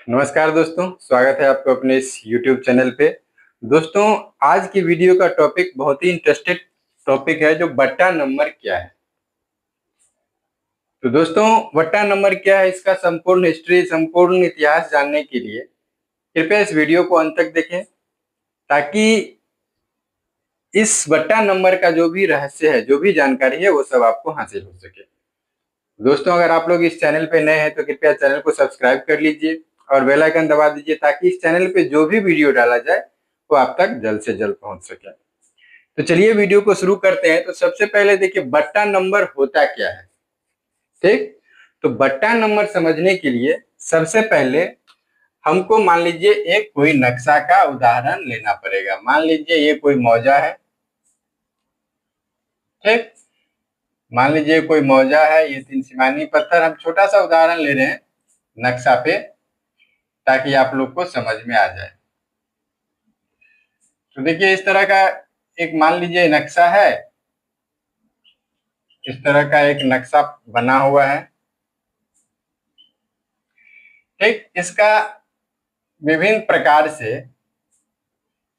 नमस्कार दोस्तों, स्वागत है आपको अपने इस YouTube चैनल पे। दोस्तों, आज की वीडियो का टॉपिक बहुत ही इंटरेस्टेड टॉपिक है, जो बट्टा नंबर क्या है। तो दोस्तों, बट्टा नंबर क्या है, इसका संपूर्ण हिस्ट्री, संपूर्ण इतिहास जानने के लिए कृपया इस वीडियो को अंत तक देखें, ताकि इस बट्टा नंबर का जो भी रहस्य है, जो भी जानकारी है, वो सब आपको हासिल हो सके। दोस्तों, अगर आप लोग इस चैनल पे नए हैं तो कृपया चैनल को सब्सक्राइब कर लीजिए और बेल आइकन दबा दीजिए, ताकि इस चैनल पे जो भी वीडियो डाला जाए वो आप तक जल्द से जल्द पहुंच सके। तो चलिए वीडियो को शुरू करते हैं। तो सबसे पहले देखिए, बट्टा नंबर होता क्या है। ठीक, तो बट्टा नंबर समझने के लिए सबसे पहले हमको मान लीजिए एक कोई नक्शा का उदाहरण लेना पड़ेगा। मान लीजिए ये कोई मौजा है। ठीक, मान लीजिए कोई मौजा है, ये 3 सीमानी पत्थर। हम छोटा सा उदाहरण ले रहे हैं नक्शा पे, ताकि आप लोग को समझ में आ जाए। तो देखिए, इस तरह का एक मान लीजिए नक्शा है। इस तरह का एक नक्शा बना हुआ है। ठीक, इसका विभिन्न प्रकार से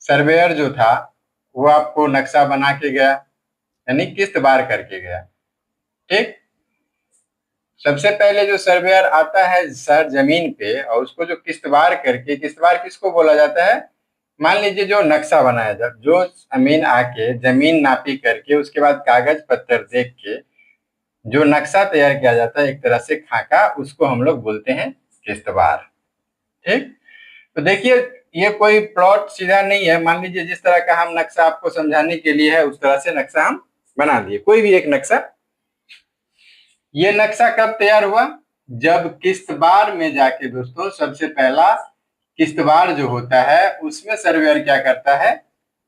सर्वेयर जो था वो आपको नक्शा बना के गया, यानी किस्त बार करके गया। ठीक, सबसे पहले जो सर्वेयर आता है सर जमीन पे, और उसको जो किस्तवार करके, किस्तवार किसको बोला जाता है, मान लीजिए जो नक्शा बनाया जाए, जो जमीन आके जमीन नापी करके उसके बाद कागज पत्थर देख के जो नक्शा तैयार किया जाता है, एक तरह से खाका, उसको हम लोग बोलते हैं किस्तवार। ठीक, तो देखिए ये कोई प्लॉट सीधा नहीं है। मान लीजिए जिस तरह का हम नक्शा आपको समझाने के लिए है, उस तरह से नक्शा हम बना दिए, कोई भी एक नक्शा। ये नक्शा कब तैयार हुआ, जब किस्तवार में जाके दोस्तों सबसे पहला किस्तवार जो होता है उसमें सर्वेयर क्या करता है,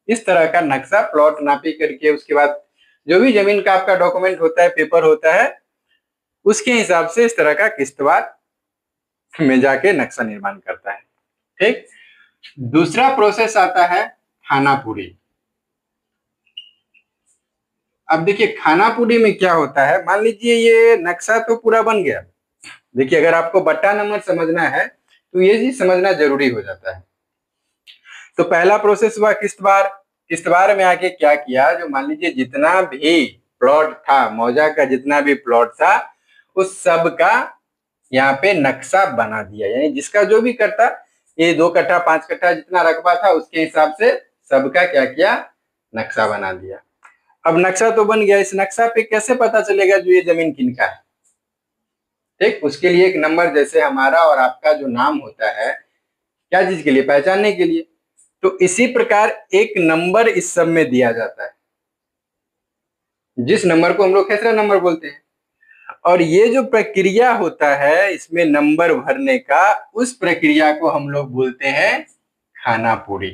इस तरह का नक्शा प्लॉट नापी करके, उसके बाद जो भी जमीन का आपका डॉक्यूमेंट होता है, पेपर होता है, उसके हिसाब से इस तरह का किस्तवार में जाके नक्शा निर्माण करता है। ठीक, दूसरा प्रोसेस आता है खानापुरी। अब देखिए खानापुरी में क्या होता है, मान लीजिए ये नक्शा तो पूरा बन गया। देखिए, अगर आपको बट्टा नंबर समझना है तो ये चीज समझना जरूरी हो जाता है। तो पहला प्रोसेस हुआ किस्तवार। किस्तवार में आके क्या किया, जो मान लीजिए जितना भी प्लॉट था, मौजा का जितना भी प्लॉट था, उस सब का यहाँ पे नक्शा बना दिया। यानी जिसका जो भी करता, ये 2 कट्ठा 5 कट्ठा जितना रकबा था, उसके हिसाब से सबका क्या किया, नक्शा बना दिया। अब नक्शा तो बन गया, इस नक्शा पे कैसे पता चलेगा जो ये जमीन किनका है। ठीक, उसके लिए एक नंबर, जैसे हमारा और आपका जो नाम होता है, क्या चीज के लिए, पहचानने के लिए। तो इसी प्रकार एक नंबर इस सब में दिया जाता है, जिस नंबर को हम लोग खेसरा नंबर बोलते हैं। और ये जो प्रक्रिया होता है इसमें नंबर भरने का, उस प्रक्रिया को हम लोग बोलते हैं खानापुरी।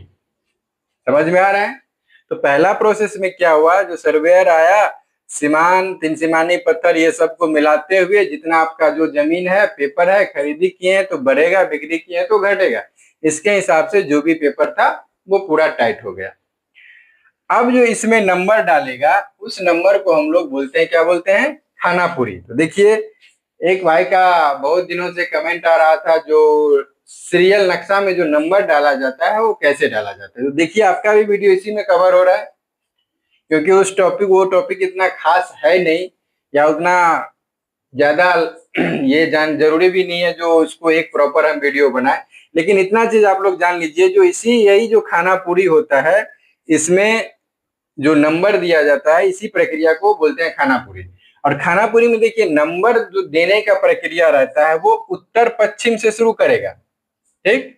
समझ में आ रहा है। तो पहला प्रोसेस में क्या हुआ, जो सर्वेयर आया, सीमान, 3 सीमानी पत्थर, ये सबको मिलाते हुए जितना आपका जो जमीन है, पेपर है, खरीदी किए हैं तो बढ़ेगा, बिक्री किए हैं तो घटेगा, इसके हिसाब से जो भी पेपर था वो पूरा टाइट हो गया। अब जो इसमें नंबर डालेगा, उस नंबर को हम लोग बोलते हैं, क्या बोलते हैं, खानापुरी। तो देखिए, एक भाई का बहुत दिनों से कमेंट आ रहा था, जो सीरियल नक्शा में जो नंबर डाला जाता है वो कैसे डाला जाता है। तो देखिए, आपका भी वीडियो इसी में कवर हो रहा है, क्योंकि वो टॉपिक इतना खास है नहीं, या उतना ज्यादा ये जान जरूरी भी नहीं है जो उसको एक प्रॉपर हम वीडियो बनाए। लेकिन इतना चीज आप लोग जान लीजिए, जो यही जो खानापुरी होता है, इसमें जो नंबर दिया जाता है, इसी प्रक्रिया को बोलते हैं खानापुरी। और खानापुरी में देखिए, नंबर जो देने का प्रक्रिया रहता है वो उत्तर पश्चिम से शुरू करेगा। ठीक,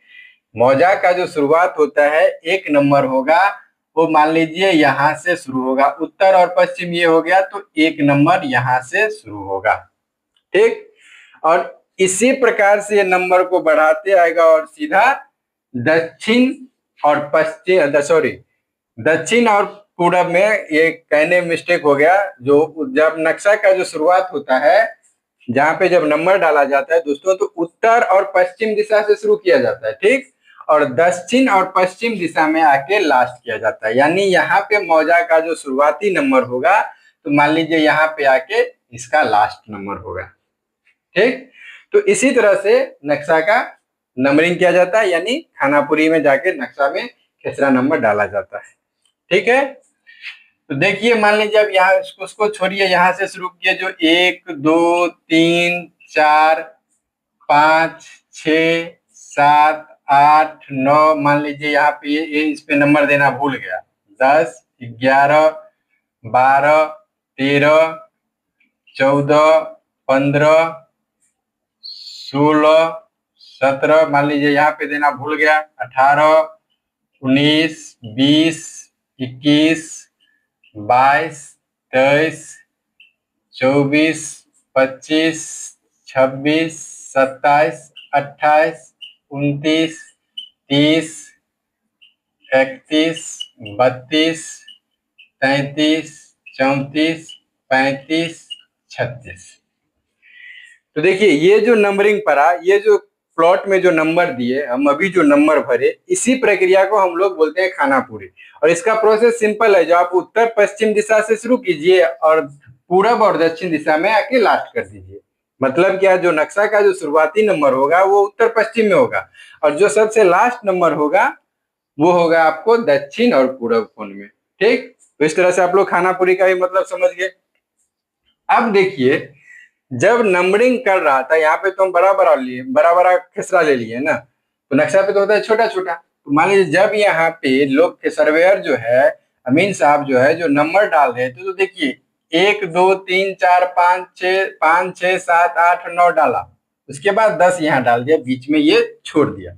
मौजा का जो शुरुआत होता है, एक नंबर होगा, वो मान लीजिए यहाँ से शुरू होगा, उत्तर और पश्चिम ये हो गया, तो एक नंबर यहाँ से शुरू होगा। ठीक, और इसी प्रकार से ये नंबर को बढ़ाते आएगा और सीधा दक्षिण और पश्चिम, सॉरी, दक्षिण और पूरब में, ये कहने में मिस्टेक हो गया। जो जब नक्शा का जो शुरुआत होता है, जहां पे जब नंबर डाला जाता है दोस्तों, तो उत्तर और पश्चिम दिशा से शुरू किया जाता है। ठीक, और दक्षिण और पश्चिम दिशा में आके लास्ट किया जाता है। यानी यहाँ पे मौजा का जो शुरुआती नंबर होगा, तो मान लीजिए यहाँ पे आके इसका लास्ट नंबर होगा। ठीक, तो इसी तरह से नक्शा का नंबरिंग किया जाता है, यानी खानापुरी में जाके नक्शा में खेसरा नंबर डाला जाता है। ठीक है, तो देखिए मान लीजिए अब यहाँ उसको छोड़िए, यहाँ से शुरू किए जो 1 2 3 4 5 6 7 8 9, मान लीजिए यहाँ पे ये इस पे नंबर देना भूल गया, 10 11 12 13 14 15 16 17, मान लीजिए यहाँ पे देना भूल गया, 18 19 20 21 22 23 24 25 26 27 28 29 30 31 32 33 34 35 36। तो देखिए ये जो नंबरिंग पड़ा, ये जो प्लॉट में जो नंबर दिए, हम अभी जो नंबर भरे, इसी प्रक्रिया को हम लोग बोलते हैं खानापुरी। और इसका प्रोसेस सिंपल है, जो आप उत्तर पश्चिम दिशा से शुरू कीजिए और पूरब और दक्षिण दिशा में आके लास्ट कर दीजिए। मतलब क्या, जो नक्शा का जो शुरुआती नंबर होगा वो उत्तर पश्चिम में होगा, और जो सबसे लास्ट नंबर होगा वो होगा आपको दक्षिण और पूरब कोण में। ठीक, तो इस तरह से आप लोग खानापुरी का भी मतलब समझ गए। अब देखिए जब नंबरिंग कर रहा था, यहाँ पे तो हम बड़ा बड़ा खेसरा ले लिए ना, तो नक्शा पे तो होता है छोटा छोटा। तो मान लीजिए जब यहाँ पे लोग के सर्वेयर जो है, अमीन साहब जो है, जो नंबर डाल रहे थे, तो देखिए 1 2 3 4 5 6 7 8 9 डाला, उसके बाद 10 यहाँ डाल दिया, बीच में ये छोड़ दिया,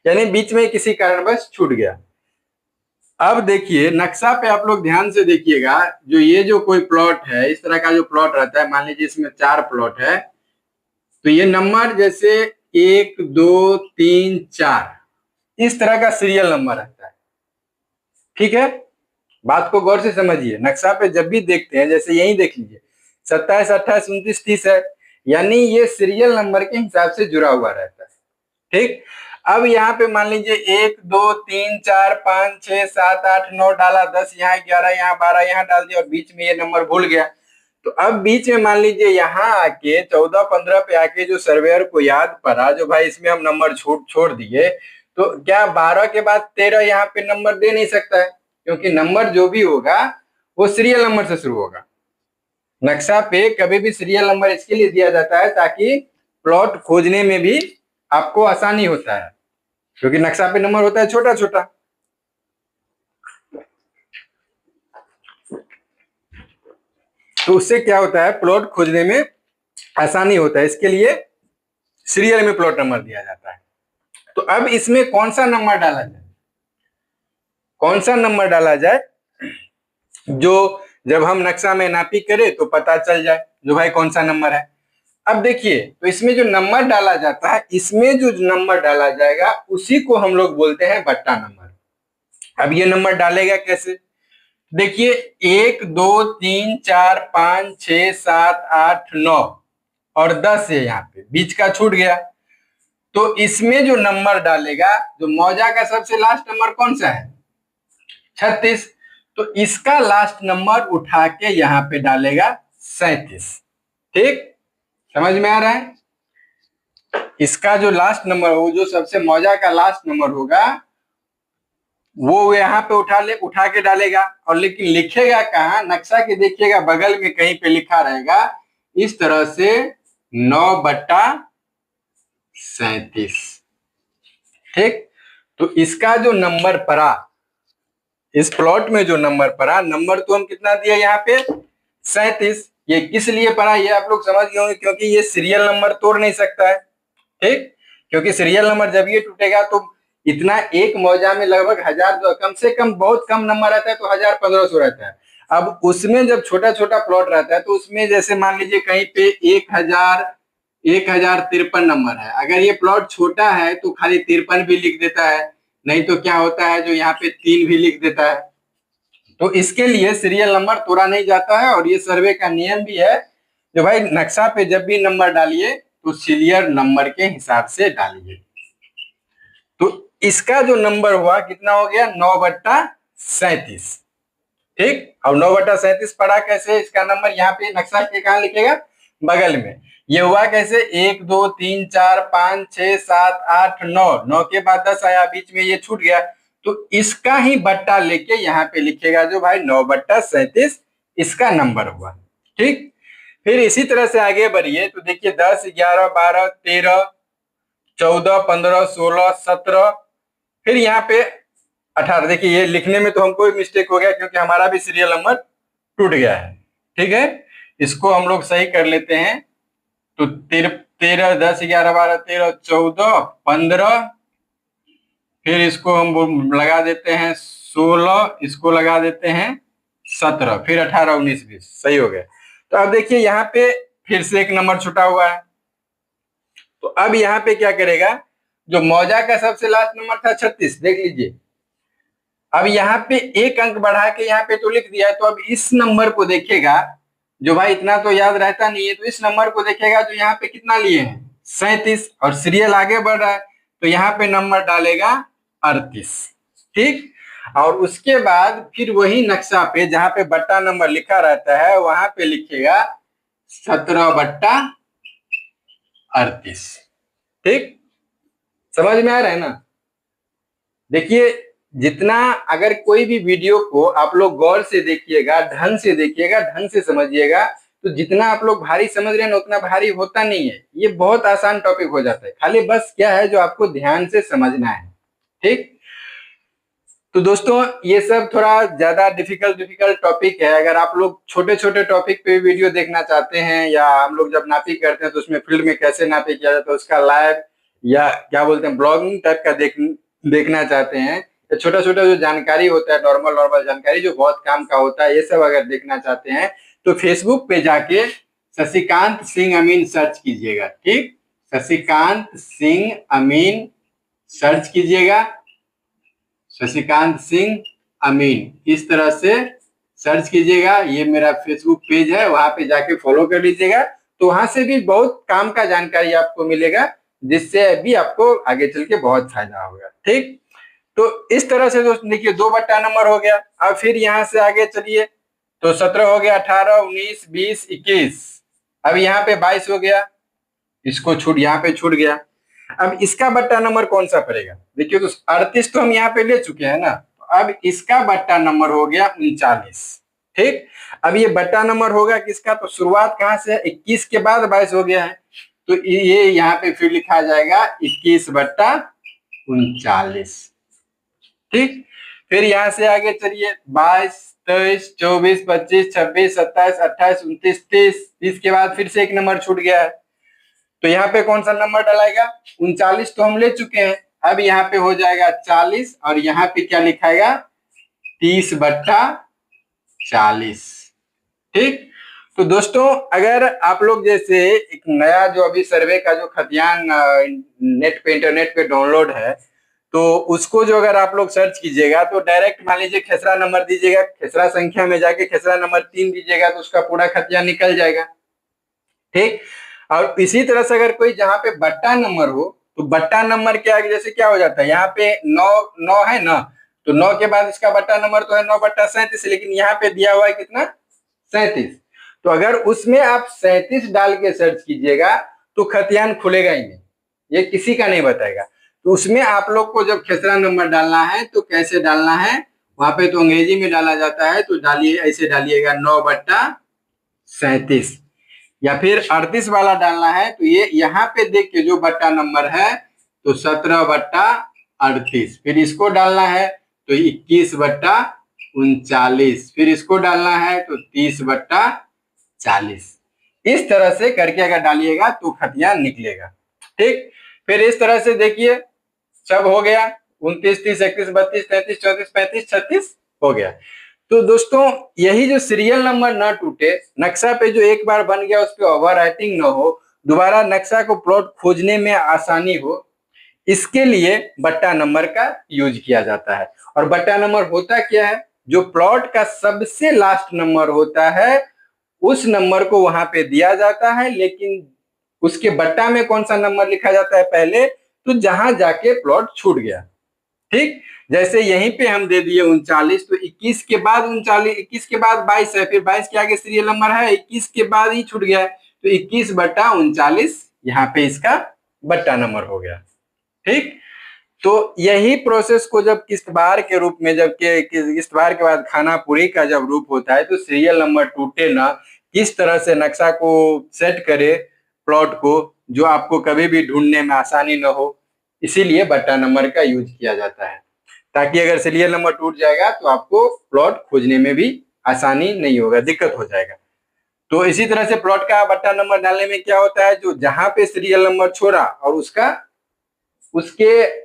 यानी बीच में किसी कारणवश छूट गया। अब देखिए नक्शा पे आप लोग ध्यान से देखिएगा, जो ये जो कोई प्लॉट है, इस तरह का जो प्लॉट रहता है, मान लीजिए इसमें 4 प्लॉट है, तो ये नंबर जैसे 1 2 3 4 इस तरह का सीरियल नंबर रहता है। ठीक है, बात को गौर से समझिए। नक्शा पे जब भी देखते हैं, जैसे यही देख लीजिए 27 28 29 30 है, यानी ये सीरियल नंबर के हिसाब से जुड़ा हुआ रहता है। ठीक, अब यहाँ पे मान लीजिए 1 2 3 4 5 6 7 8 9 डाला, 10 यहाँ 11 यहाँ 12 यहाँ डाल दिया, और बीच में ये नंबर भूल गया। तो अब बीच में मान लीजिए यहाँ आके 14 15 पे आके जो सर्वेयर को याद पड़ा, जो भाई इसमें हम नंबर छोड़ दिए, तो क्या 12 के बाद 13 यहाँ पे नंबर दे नहीं सकता है, क्योंकि नंबर जो भी होगा वो सीरियल नंबर से शुरू होगा। नक्शा पे कभी भी सीरियल नंबर इसके लिए दिया जाता है ताकि प्लॉट खोजने में भी आपको आसानी होता है, क्योंकि नक्शा पे नंबर होता है छोटा छोटा। तो उससे क्या होता है, प्लॉट खोजने में आसानी होता है, इसके लिए सीरियल में प्लॉट नंबर दिया जाता है। तो अब इसमें कौन सा नंबर डाला जाए, कौन सा नंबर डाला जाए जो जब हम नक्शा में नापी करें तो पता चल जाए जो भाई कौन सा नंबर है। अब देखिए, तो इसमें जो नंबर डाला जाता है, इसमें जो नंबर डाला जाएगा उसी को हम लोग बोलते हैं बट्टा नंबर। अब ये नंबर डालेगा कैसे, देखिए 1 2 3 4 5 6 7 8 9 और 10 है, यहाँ पे बीच का छूट गया, तो इसमें जो नंबर डालेगा, जो मौजा का सबसे लास्ट नंबर कौन सा है, 36, तो इसका लास्ट नंबर उठा के यहाँ पे डालेगा 37। ठीक, समझ में आ रहा है, इसका जो लास्ट नंबर हो, जो सबसे मौजा का लास्ट नंबर होगा, वो यहाँ पे उठा के डालेगा। और लेकिन लिखेगा कहाँ, नक्शा के देखिएगा बगल में कहीं पे लिखा रहेगा इस तरह से 9/37। ठीक, तो इसका जो नंबर पड़ा, इस प्लॉट में जो नंबर पड़ा, नंबर तो हम कितना दिया यहाँ पे 37, ये किस लिए पड़ा ये आप लोग समझ गए होंगे, क्योंकि ये सीरियल नंबर तोड़ नहीं सकता है। ठीक, क्योंकि सीरियल नंबर जब ये टूटेगा तो इतना एक मौजा में लगभग 1000, कम से कम बहुत कम नंबर रहता है तो 1000 1500 रहता है। अब उसमें जब छोटा छोटा प्लॉट रहता है, तो उसमें जैसे मान लीजिए कहीं पे 1053 नंबर है, अगर ये प्लॉट छोटा है तो खाली 53 भी लिख देता है, नहीं तो क्या होता है जो यहाँ पे 3 भी लिख देता है। तो इसके लिए सीरियल नंबर तोड़ा नहीं जाता है, और ये सर्वे का नियम भी है, जो भाई नक्शा पे जब भी नंबर डालिए तो सीरियल नंबर के हिसाब से डालिए। तो इसका जो नंबर हुआ कितना हो गया, 9/37। ठीक, अब 9/37 पढ़ा कैसे, इसका नंबर यहाँ पे नक्शा के कहाँ लिखेगा, बगल में। ये हुआ कैसे, 1 2 3 4 5 6 7 8 9, 9 के बाद 10 आया, बीच में ये छूट गया, तो इसका ही बट्टा लेके यहाँ पे लिखेगा जो भाई 9/37 इसका नंबर हुआ। ठीक, फिर इसी तरह से आगे बढ़िए तो देखिए 10 11 12 13 14 15 16 17, फिर यहाँ पे 18। देखिए ये लिखने में तो हमको मिस्टेक हो गया क्योंकि हमारा भी सीरियल नंबर टूट गया है। ठीक है, इसको हम लोग सही कर लेते हैं। तो 13 10 11 12 13 14 15, फिर इसको हम लगा देते हैं 16, इसको लगा देते हैं 17, फिर 18 19 20, सही हो गया। तो अब देखिए यहाँ पे फिर से एक नंबर छुटा हुआ है, तो अब यहाँ पे क्या करेगा, जो मौजा का सबसे लास्ट नंबर था 36, देख लीजिए, अब यहाँ पे एक अंक बढ़ा के यहाँ पे तो लिख दिया है, तो अब इस नंबर को देखेगा, जो भाई इतना तो याद रहता नहीं है, तो इस नंबर को देखेगा जो यहाँ पे कितना लिए हैं 37, और सीरियल आगे बढ़ रहा है, तो यहाँ पे नंबर डालेगा 38। ठीक, और उसके बाद फिर वही नक्शा पे जहां पे बट्टा नंबर लिखा रहता है वहां पे लिखेगा 17/38। ठीक, समझ में आ रहा है ना। देखिए जितना, अगर कोई भी वीडियो को आप लोग गौर से देखिएगा, ढंग से देखिएगा, ढंग से समझिएगा, तो जितना आप लोग भारी समझ रहे हैं ना उतना भारी होता नहीं है, ये बहुत आसान टॉपिक हो जाता है, खाली बस क्या है जो आपको ध्यान से समझना है। ठीक, तो दोस्तों ये सब थोड़ा ज्यादा डिफिकल्ट टॉपिक है, अगर आप लोग छोटे छोटे टॉपिक पे वीडियो देखना चाहते हैं, या हम लोग जब नापी करते हैं तो उसमें फील्ड में कैसे नापी किया जाता है उसका लाइव या क्या बोलते हैं ब्लॉगिंग टाइप का देखना चाहते हैं, या छोटा छोटा जो जानकारी होता है, नॉर्मल जानकारी जो बहुत काम का होता है, ये सब अगर देखना चाहते हैं तो फेसबुक पे जाके शशिकांत सिंह अमीन सर्च कीजिएगा। ठीक, शशिकांत सिंह अमीन सर्च कीजिएगा, शशिकांत सिंह अमीन इस तरह से सर्च कीजिएगा, ये मेरा फेसबुक पेज है, वहां पे जाके फॉलो कर लीजिएगा, तो वहां से भी बहुत काम का जानकारी आपको मिलेगा, जिससे भी आपको आगे चल के बहुत फायदा होगा। ठीक, तो इस तरह से दोस्तों देखिए 2 बट्टा नंबर हो गया। अब फिर यहाँ से आगे चलिए, तो 17 हो गया, 18 19 20 21, अब यहाँ पे 22 हो गया, इसको छूट, यहाँ पे छूट गया। अब इसका बट्टा नंबर कौन सा पड़ेगा, देखिए तो 38 तो हम यहाँ पे ले चुके हैं ना, तो अब इसका बट्टा नंबर हो गया 39। ठीक, अब ये बट्टा नंबर होगा किसका, तो शुरुआत कहां से है, 21 के बाद 22 हो गया है, तो ये यहाँ पे फिर लिखा जाएगा 21/39। ठीक, फिर यहां से आगे चलिए 22 23 24 25 26 27 28 29 30, 30 के बाद फिर से एक नंबर छूट गया है, तो यहाँ पे कौन सा नंबर डलाएगा, 39 तो हम ले चुके हैं, अब यहाँ पे हो जाएगा 40, और यहाँ पे क्या लिखाएगा 30/40। ठीक, तो दोस्तों अगर आप लोग जैसे एक नया जो अभी सर्वे का जो खतियान नेट पे इंटरनेट पे डाउनलोड है, तो उसको जो अगर आप लोग सर्च कीजिएगा तो डायरेक्ट मान लीजिए खेसरा नंबर दीजिएगा, खेसरा संख्या में जाके खेसरा नंबर 3 दीजिएगा, तो उसका पूरा खतियान निकल जाएगा। ठीक, और इसी तरह से अगर कोई जहां पे बट्टा नंबर हो, तो बट्टा नंबर के आगे जैसे क्या हो जाता है, यहाँ पे 9 है ना, तो 9 के बाद इसका बट्टा नंबर तो है 9/37, लेकिन यहाँ पे दिया हुआ है कितना 37, तो अगर उसमें आप 37 डाल के सर्च कीजिएगा तो खतियान खुलेगा ही नहीं, ये किसी का नहीं बताएगा। तो उसमें आप लोग को जब खेसरा नंबर डालना है तो कैसे डालना है, वहां पे तो अंग्रेजी में डाला जाता है, तो डालिए, ऐसे डालिएगा 9/37, या फिर 38 वाला डालना है, तो ये यहाँ पे देख के जो बट्टा नंबर है तो 17/38, फिर इसको डालना है तो 21/39, फिर इसको डालना है तो 30/40, इस तरह से करके अगर डालिएगा तो खतियान निकलेगा। ठीक, फिर इस तरह से देखिए सब हो गया, 29 30 31 32 33 34 35 36 हो गया। तो दोस्तों यही जो सीरियल नंबर ना टूटे, नक्शा पे जो एक बार बन गया उस पर ओवर राइटिंग ना हो, दोबारा नक्शा को प्लॉट खोजने में आसानी हो, इसके लिए बट्टा नंबर का यूज किया जाता है। और बट्टा नंबर होता क्या है, जो प्लॉट का सबसे लास्ट नंबर होता है उस नंबर को वहां पे दिया जाता है, लेकिन उसके बट्टा में कौन सा नंबर लिखा जाता है पहले, तो जहां जाके प्लॉट छूट गया। ठीक, जैसे यहीं पे हम दे दिए 39, तो 21 के बाद 39, 21 के बाद 22 है, फिर 22 के आगे सीरियल नंबर है, 21 के बाद ही छूट गया है, तो 21/39 यहाँ पे इसका बट्टा नंबर हो गया। ठीक, तो यही प्रोसेस को जब किस्त बार के रूप में, जब किस्त बार के बाद खाना पूरी का जब रूप होता है, तो सीरियल नंबर टूटे ना, किस तरह से नक्शा को सेट करे प्लॉट को, जो आपको कभी भी ढूंढने में आसानी न हो, इसीलिए बट्टा नंबर का यूज किया जाता है, ताकि अगर सीरियल नंबर टूट जाएगा तो आपको प्लॉट खोजने में भी आसानी नहीं होगा, दिक्कत हो जाएगा। तो इसी तरह से प्लॉट का बट्टा नंबर डालने में क्या होता है, जो जहां पे सीरियल नंबर छोड़ा और उसके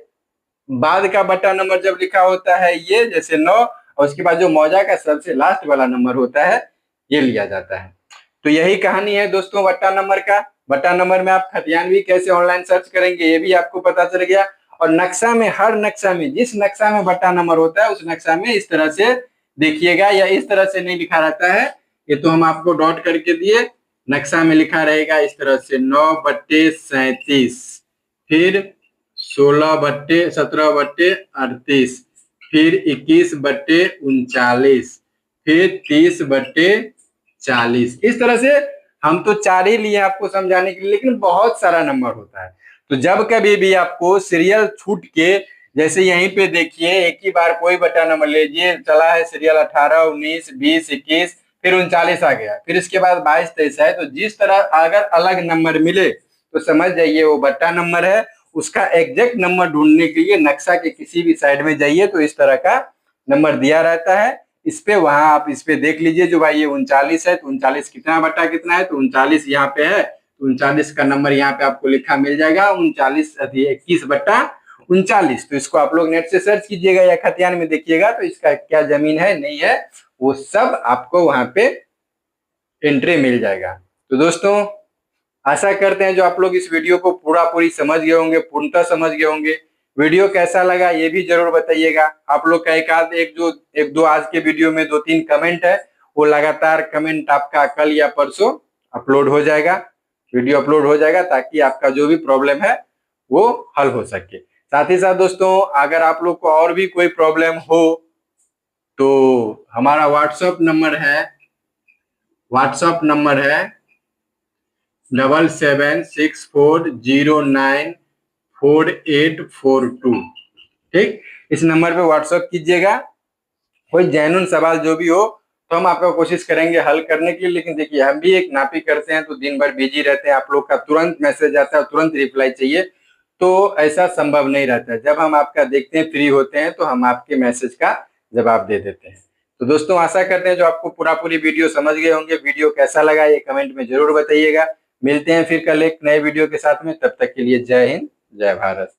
बाद का बट्टा नंबर जब लिखा होता है ये, जैसे 9, और उसके बाद जो मौजा का सबसे लास्ट वाला नंबर होता है ये लिया जाता है। तो यही कहानी है दोस्तों बट्टा नंबर का। बट्टा नंबर में आप खतियानवी कैसे ऑनलाइन सर्च करेंगे ये भी आपको पता चल गया। और नक्शा में, हर नक्शा में, जिस नक्शा में बट्टा नंबर होता है उस नक्शा में इस तरह से देखिएगा, या इस तरह से नहीं लिखा रहता है, ये तो हम आपको डॉट करके दिए, नक्शा में लिखा रहेगा इस तरह से 9/37, फिर 16/17/38, फिर 21/39, फिर 30/40। इस तरह से हम तो 4 ही लिए आपको समझाने के लिए, लेकिन बहुत सारा नंबर होता है। तो जब कभी भी आपको सीरियल छूट के, जैसे यहीं पे देखिए, एक ही बार कोई बट्टा नंबर लीजिए, चला है सीरियल 18, 19, 20, 21, फिर 39 आ गया, फिर इसके बाद 22, 23 है, तो जिस तरह अगर अलग नंबर मिले तो समझ जाइए वो बट्टा नंबर है। उसका एग्जैक्ट नंबर ढूंढने के लिए नक्शा के किसी भी साइड में जाइए तो इस तरह का नंबर दिया रहता है, इस पे वहां आप इस पे देख लीजिए, जो भाई ये 39 है तो 39 कितना बट्टा कितना है, तो 39 यहाँ पे है, तो 39 का नंबर यहाँ पे आपको लिखा मिल जाएगा, 21/39। तो इसको आप लोग नेट से सर्च कीजिएगा या खतियान में देखिएगा, तो इसका क्या जमीन है नहीं है वो सब आपको वहां पे एंट्री मिल जाएगा। तो दोस्तों आशा करते हैं जो आप लोग इस वीडियो को पूरी समझ गए होंगे, पूर्णतः समझ गए होंगे। वीडियो कैसा लगा ये भी जरूर बताइएगा। आप लोग का एक दो आज के वीडियो में 2-3 कमेंट है, वो लगातार कमेंट आपका कल या परसों अपलोड हो जाएगा, वीडियो अपलोड हो जाएगा, ताकि आपका जो भी प्रॉब्लम है वो हल हो सके। साथ ही साथ दोस्तों अगर आप लोग को और भी कोई प्रॉब्लम हो तो हमारा व्हाट्सएप नंबर है 7764094842। ठीक, इस नंबर पे व्हाट्सएप कीजिएगा। कोई जेन्युइन सवाल जो भी हो तो हम आपको कोशिश करेंगे हल करने की। लेकिन देखिए हम भी एक नापी करते हैं तो दिन भर बिजी रहते हैं, आप लोग का तुरंत मैसेज आता है, तुरंत रिप्लाई चाहिए, तो ऐसा संभव नहीं रहता है। जब हम आपका देखते हैं, फ्री होते हैं, तो हम आपके मैसेज का जवाब दे देते हैं। तो दोस्तों आशा करते हैं जो आपको पूरी वीडियो समझ गए होंगे। वीडियो कैसा लगा ये कमेंट में जरूर बताइएगा। मिलते हैं फिर कल एक नए वीडियो के साथ में, तब तक के लिए जय हिंद, जय भारत।